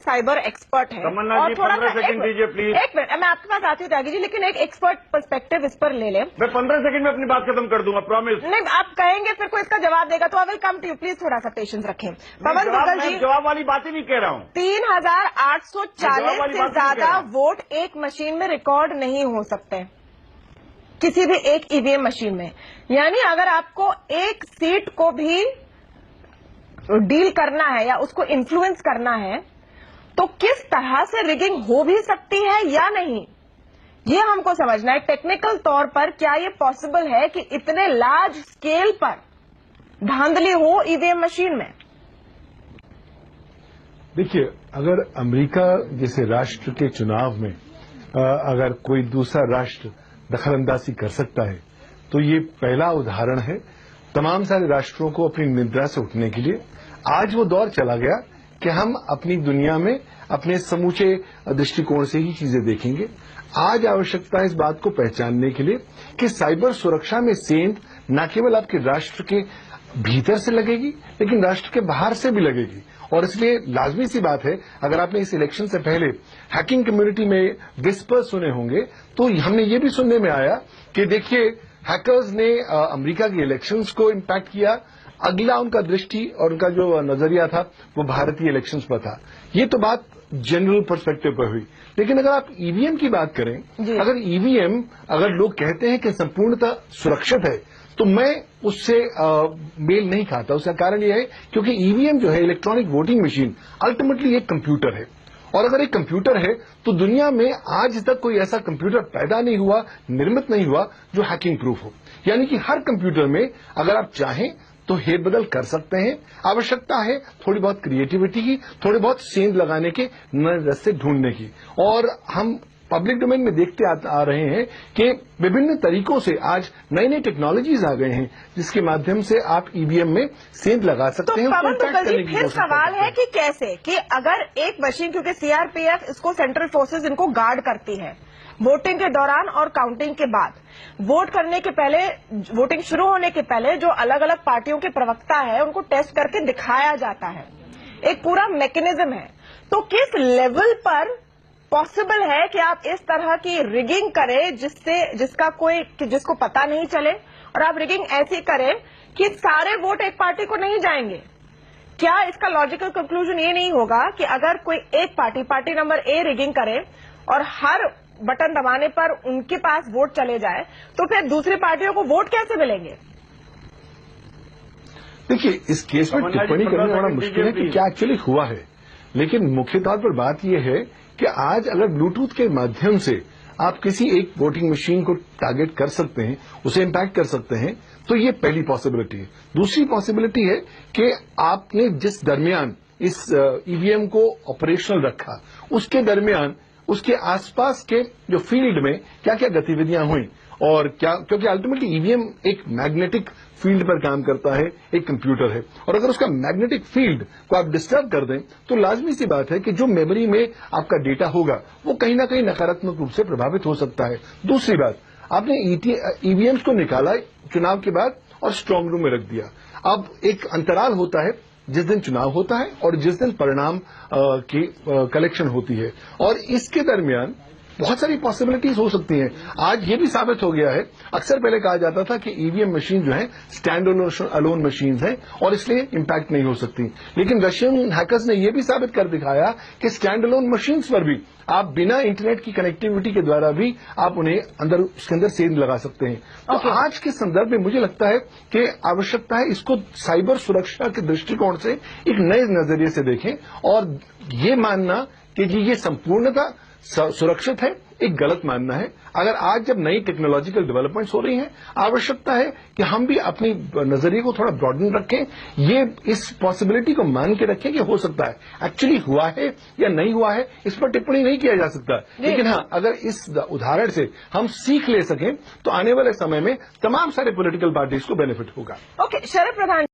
Cyber expert हैं और थोड़ा सा 15 सेकंड दीजिए प्लीज। एक मिनट, मैं आपके पास आती हूँ त्यागी जी, लेकिन एक एक्सपर्ट पर्सपेक्टिव इस पर ले लें। मैं 15 सेकंड में अपनी बात खत्म कर दूंगा, प्रॉमिस। नहीं, आप कहेंगे फिर कोई इसका जवाब देगा, तो I will come to you, please थोड़ा सा पेशेंस रखें। पवन दुग्गल जी, जवाब वाली बात ही नहीं कह रहा हूँ। 3840 से ज्यादा वोट एक मशीन में रिकॉर्ड नहीं हो सकते, किसी भी एक ईवीएम मशीन में। यानी अगर आपको एक सीट को भी डील करना है या उसको इन्फ्लुएंस करना है, तो किस तरह से रिगिंग हो भी सकती है या नहीं, ये हमको समझना है। टेक्निकल तौर पर क्या ये पॉसिबल है कि इतने लार्ज स्केल पर धांधली हो ईवीएम मशीन में? देखिए, अगर अमेरिका जैसे राष्ट्र के चुनाव में अगर कोई दूसरा राष्ट्र दखलंदाजी कर सकता है, तो ये पहला उदाहरण है तमाम सारे राष्ट्रों को अपनी निद्रा से उठने के लिए। आज वो दौर चला गया कि हम अपनी दुनिया में अपने समूचे दृष्टिकोण से ही चीजें देखेंगे। आज आवश्यकता है इस बात को पहचानने के लिए कि साइबर सुरक्षा में सेंध न केवल आपके राष्ट्र के भीतर से लगेगी, लेकिन राष्ट्र के बाहर से भी लगेगी। और इसलिए लाजमी सी बात है, अगर आपने इस इलेक्शन से पहले हैकिंग कम्युनिटी में विस्पर सुने होंगे, तो हमने ये भी सुनने में आया कि देखिए, हैकर्स ने अमेरिका के इलेक्शंस को इम्पैक्ट किया। अगला उनका दृष्टि और उनका जो नजरिया था वो भारतीय इलेक्शंस पर था। ये तो बात जनरल पर्सपेक्टिव पर हुई। लेकिन अगर आप ईवीएम की बात करें, अगर ईवीएम अगर लोग कहते हैं कि संपूर्णतः सुरक्षित है, तो मैं उससे मेल नहीं खाता। उसका कारण यह है क्योंकि ईवीएम जो है, इलेक्ट्रॉनिक वोटिंग मशीन, अल्टीमेटली एक कंप्यूटर है। और अगर एक कंप्यूटर है तो दुनिया में आज तक कोई ऐसा कंप्यूटर पैदा नहीं हुआ, निर्मित नहीं हुआ जो हैकिंग प्रूफ हो। यानी कि हर कंप्यूटर में अगर आप चाहें तो हेरबदल कर सकते हैं। आवश्यकता है थोड़ी बहुत क्रिएटिविटी की, थोड़ी बहुत सेंध लगाने के, नए रास्ते ढूंढने की। और हम पब्लिक डोमेन में देखते आ रहे हैं कि विभिन्न तरीकों से आज नई नई टेक्नोलॉजीज आ गए हैं, जिसके माध्यम से आप ईवीएम में सेंध लगा सकते हैं। तो पवन दुग्गल जी, फिर सवाल है कि कैसे, कि अगर एक मशीन, क्योंकि सीआरपीएफ इसको सेंट्रल फोर्सेज इनको गार्ड करती है वोटिंग के दौरान और काउंटिंग के बाद, वोट करने के पहले, वोटिंग शुरू होने के पहले जो अलग अलग पार्टियों के प्रवक्ता है उनको टेस्ट करके दिखाया जाता है, एक पूरा मैकेनिज्म है। तो किस लेवल पर पॉसिबल है कि आप इस तरह की रिगिंग करें जिसको पता नहीं चले, और आप रिगिंग ऐसी करें कि सारे वोट एक पार्टी को नहीं जाएंगे? क्या इसका लॉजिकल कंक्लूजन ये नहीं होगा कि अगर कोई एक पार्टी नंबर ए रिगिंग करे और हर बटन दबाने पर उनके पास वोट चले जाए, तो फिर दूसरी पार्टियों को वोट कैसे मिलेंगे? देखिए, इस केस में टिप्पणी करना बड़ा मुश्किल है कि क्या एक्चुअली हुआ है। लेकिन मुख्य तौर पर बात यह है कि आज अगर ब्लूटूथ के माध्यम से आप किसी एक वोटिंग मशीन को टारगेट कर सकते हैं, उसे इम्पैक्ट कर सकते हैं, तो ये पहली पॉसिबिलिटी है। दूसरी पॉसिबिलिटी है कि आपने जिस दरमियान इस ईवीएम को ऑपरेशनल रखा, उसके दरमियान उसके आसपास के जो फील्ड में क्या क्या गतिविधियां हुई, और क्या, क्योंकि अल्टीमेटली ईवीएम एक मैग्नेटिक फील्ड पर काम करता है, एक कंप्यूटर है, और अगर उसका मैग्नेटिक फील्ड को आप डिस्टर्ब कर दें, तो लाजमी सी बात है कि जो मेमोरी में आपका डेटा होगा वो कहीं ना कहीं नकारात्मक रूप से प्रभावित हो सकता है। दूसरी बात, आपने ईवीएम्स को निकाला चुनाव के बाद और स्ट्रांग रूम में रख दिया। अब एक अंतराल होता है जिस दिन चुनाव होता है और जिस दिन परिणाम की कलेक्शन होती है, और इसके दरमियान बहुत सारी पॉसिबिलिटीज हो सकती हैं। आज ये भी साबित हो गया है, अक्सर पहले कहा जाता था कि ईवीएम मशीन जो है स्टैंड अलोन मशीन्स हैं और इसलिए इम्पैक्ट नहीं हो सकती। लेकिन रशियन हैकर्स ने यह भी साबित कर दिखाया कि स्टैंड अलोन मशीन्स पर भी आप बिना इंटरनेट की कनेक्टिविटी के द्वारा भी आप उन्हें उसके अंदर सेंध लगा सकते हैं। तो आज के संदर्भ में मुझे लगता है कि आवश्यकता है इसको साइबर सुरक्षा के दृष्टिकोण से एक नए नजरिए से देखें, और ये मानना कि ये संपूर्णतः सुरक्षित है, एक गलत मानना है। अगर आज जब नई टेक्नोलॉजिकल डेवलपमेंट्स हो रही हैं, आवश्यकता है कि हम भी अपनी नजरिए को थोड़ा ब्रॉडन रखें, ये इस पॉसिबिलिटी को मान के रखें कि हो सकता है एक्चुअली हुआ है या नहीं हुआ है, इस पर टिप्पणी नहीं किया जा सकता। लेकिन हाँ, अगर इस उदाहरण से हम सीख ले सकें तो आने वाले समय में तमाम सारे पॉलिटिकल पार्टीज को बेनिफिट होगा। ओके, शरद प्रधान